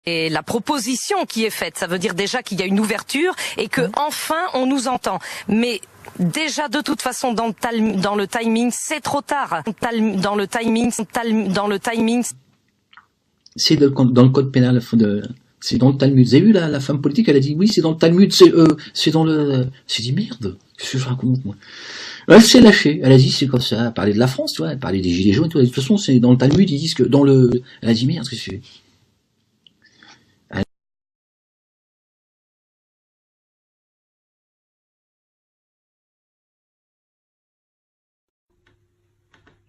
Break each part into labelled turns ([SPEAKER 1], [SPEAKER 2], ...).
[SPEAKER 1] Et la proposition qui est faite, ça veut dire déjà qu'il y a une ouverture et que enfin on nous entend. Mais déjà de toute façon dans le timing, c'est trop tard. Dans le timing.
[SPEAKER 2] C'est dans le code pénal c'est dans le Talmud. Vous avez vu la femme politique, elle a dit oui, c'est dans le Talmud, c'est dans le. C'est dit merde, qu'est-ce que je raconte moi? Elle s'est lâchée, elle a dit c'est comme ça, elle parlait de la France, tu vois, elle parlait des gilets jaunes, et tout. De toute façon, c'est dans le Talmud, ils disent que dans le. Elle a dit merde, qu'est-ce que c'est?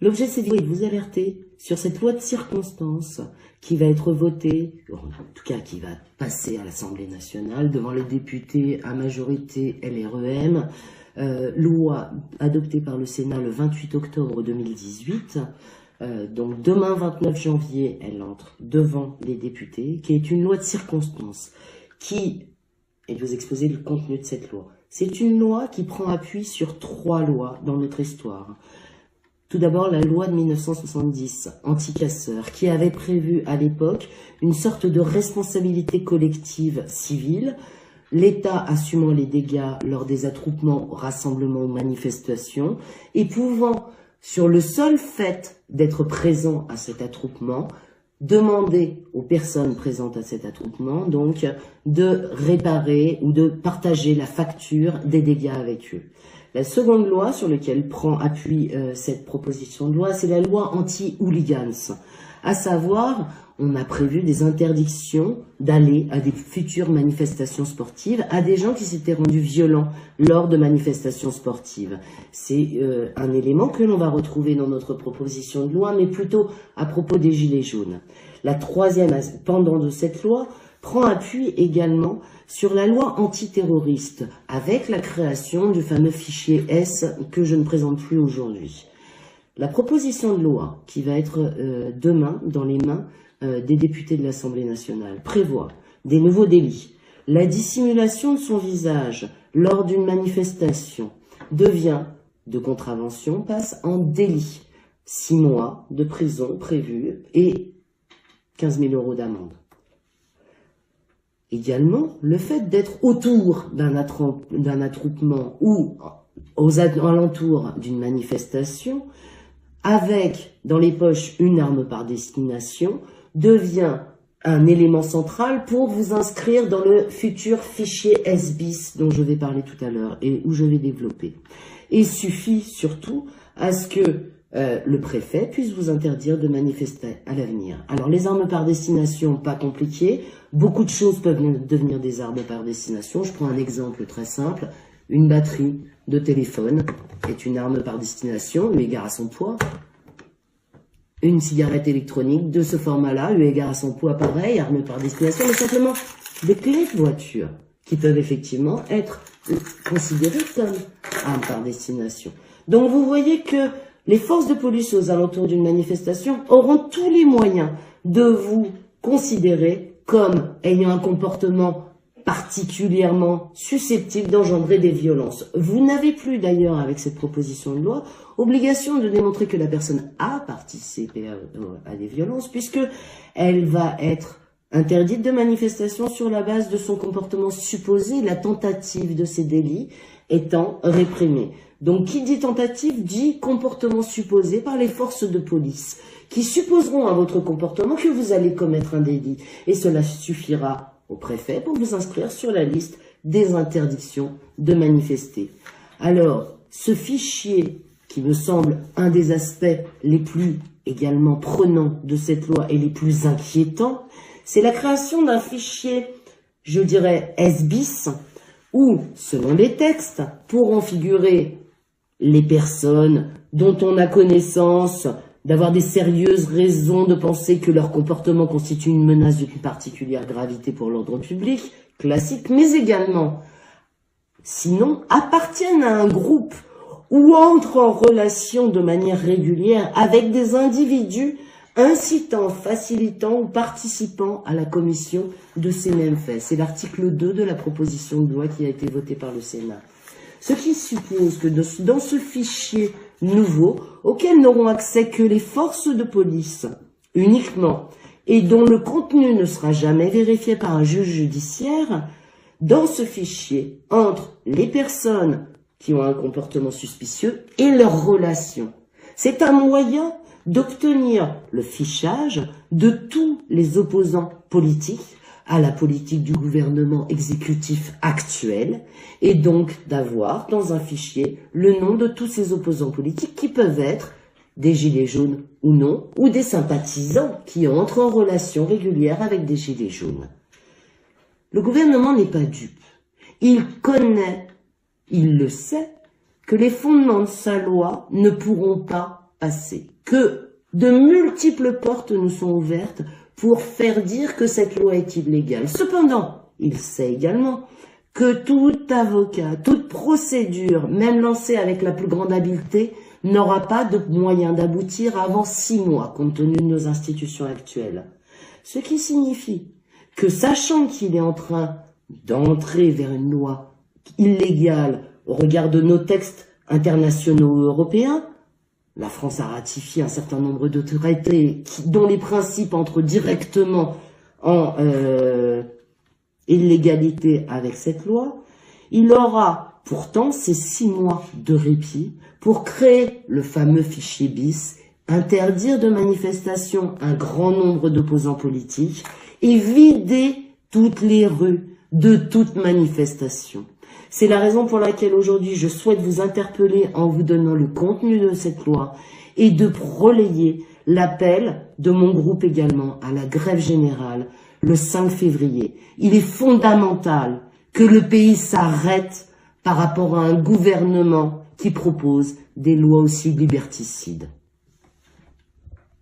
[SPEAKER 3] L'objet de cette vidéo est de vous alerter sur cette loi de circonstance qui va être votée, en tout cas qui va passer à l'Assemblée nationale devant les députés à majorité LREM, loi adoptée par le Sénat le 28 octobre 2018. Donc demain 29 janvier, elle entre devant les députés, qui est une loi de circonstance qui, et je vais vous exposer le contenu de cette loi. C'est une loi qui prend appui sur 3 lois dans notre histoire. Tout d'abord, la loi de 1970, anti-casseurs, qui avait prévu à l'époque une sorte de responsabilité collective civile, l'État assumant les dégâts lors des attroupements, rassemblements ou manifestations, et pouvant, sur le seul fait d'être présent à cet attroupement, demander aux personnes présentes à cet attroupement, donc, de réparer ou de partager la facture des dégâts avec eux. La seconde loi sur laquelle prend appui cette proposition de loi, c'est la loi anti-hooligans. À savoir, on a prévu des interdictions d'aller à des futures manifestations sportives à des gens qui s'étaient rendus violents lors de manifestations sportives. C'est un élément que l'on va retrouver dans notre proposition de loi, mais plutôt à propos des gilets jaunes. La troisième pendant de cette loi prend appui également sur la loi antiterroriste, avec la création du fameux fichier S que je ne présente plus aujourd'hui. La proposition de loi qui va être demain dans les mains des députés de l'Assemblée nationale prévoit des nouveaux délits. La dissimulation de son visage lors d'une manifestation devient de contravention, passe en délit. 6 mois de prison prévus et 15 000 € d'amende. Également, le fait d'être autour d'un attroupement ou aux alentours d'une manifestation, avec dans les poches une arme par destination, devient un élément central pour vous inscrire dans le futur fichier S-BIS dont je vais parler tout à l'heure et où je vais développer. Il suffit surtout à ce que le préfet puisse vous interdire de manifester à l'avenir. Alors les armes par destination, pas compliqué. Beaucoup de choses peuvent devenir des armes par destination. Je prends un exemple très simple. Une batterie de téléphone est une arme par destination, eu égard à son poids. Une cigarette électronique de ce format-là, eu égard à son poids pareil, arme par destination, mais simplement des clés de voiture qui peuvent effectivement être considérées comme armes par destination. Donc vous voyez que les forces de police aux alentours d'une manifestation auront tous les moyens de vous considérer comme ayant un comportement particulièrement susceptible d'engendrer des violences. Vous n'avez plus d'ailleurs, avec cette proposition de loi, obligation de démontrer que la personne a participé à des violences, puisque elle va être interdite de manifestation sur la base de son comportement supposé, la tentative de ces délits étant réprimée. Donc, qui dit tentative dit comportement supposé par les forces de police, qui supposeront à votre comportement que vous allez commettre un délit. Et cela suffira au préfet pour vous inscrire sur la liste des interdictions de manifester. Alors, ce fichier, qui me semble un des aspects les plus également prenants de cette loi et les plus inquiétants, c'est la création d'un fichier, je dirais, S-BIS, où, selon les textes, pourront figurer les personnes dont on a connaissance d'avoir des sérieuses raisons de penser que leur comportement constitue une menace d'une particulière gravité pour l'ordre public, classique, mais également, sinon, appartiennent à un groupe ou entrent en relation de manière régulière avec des individus incitant, facilitant ou participant à la commission de ces mêmes faits. C'est l'article 2 de la proposition de loi qui a été votée par le Sénat. Ce qui suppose que dans ce fichier nouveau, auquel n'auront accès que les forces de police uniquement, et dont le contenu ne sera jamais vérifié par un juge judiciaire, dans ce fichier entre les personnes qui ont un comportement suspicieux et leurs relations. C'est un moyen d'obtenir le fichage de tous les opposants politiques à la politique du gouvernement exécutif actuel, et donc d'avoir dans un fichier le nom de tous ces opposants politiques qui peuvent être des gilets jaunes ou non, ou des sympathisants qui entrent en relation régulière avec des gilets jaunes. Le gouvernement n'est pas dupe. Il connaît, il le sait, que les fondements de sa loi ne pourront pas passer, que de multiples portes nous sont ouvertes pour faire dire que cette loi est illégale. Cependant, il sait également que tout avocat, toute procédure, même lancée avec la plus grande habileté, n'aura pas de moyen d'aboutir avant 6 mois, compte tenu de nos institutions actuelles. Ce qui signifie que, sachant qu'il est en train d'entrer vers une loi illégale au regard de nos textes internationaux européens, la France a ratifié un certain nombre de traités dont les principes entrent directement en illégalité avec cette loi, il aura pourtant ces 6 mois de répit pour créer le fameux fichier BIS, interdire de manifestation un grand nombre d'opposants politiques et vider toutes les rues de toute manifestation. C'est la raison pour laquelle aujourd'hui je souhaite vous interpeller en vous donnant le contenu de cette loi et de relayer l'appel de mon groupe également à la grève générale le 5 février. Il est fondamental que le pays s'arrête par rapport à un gouvernement qui propose des lois aussi liberticides.